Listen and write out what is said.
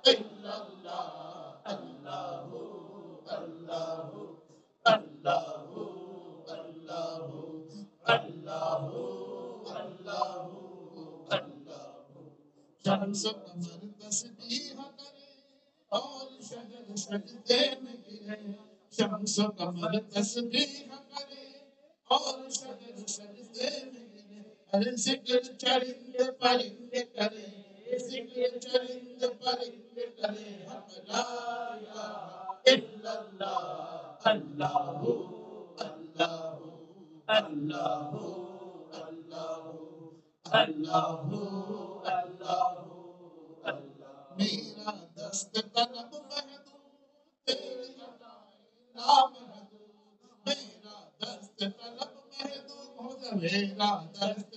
الا اللہ اللہ اللہ اللہ اللہ اللہ اللہ اللہ شمس و قمر تسبیح کرے اور شجر سجدے میں گرے شمس و قمر تسبیح کرے اور شجر سجدے میں گرے ہر ذکر چرند پرند کرے ذکر چرند پرند کرے ہم لا الہ الا اللہ اللہ اللہ اللہ اللہ اللہ اللہ میرا دست طلب محدود تیری عطائیں لامحدود میرا دست طلب محدود ہو جا میرا دست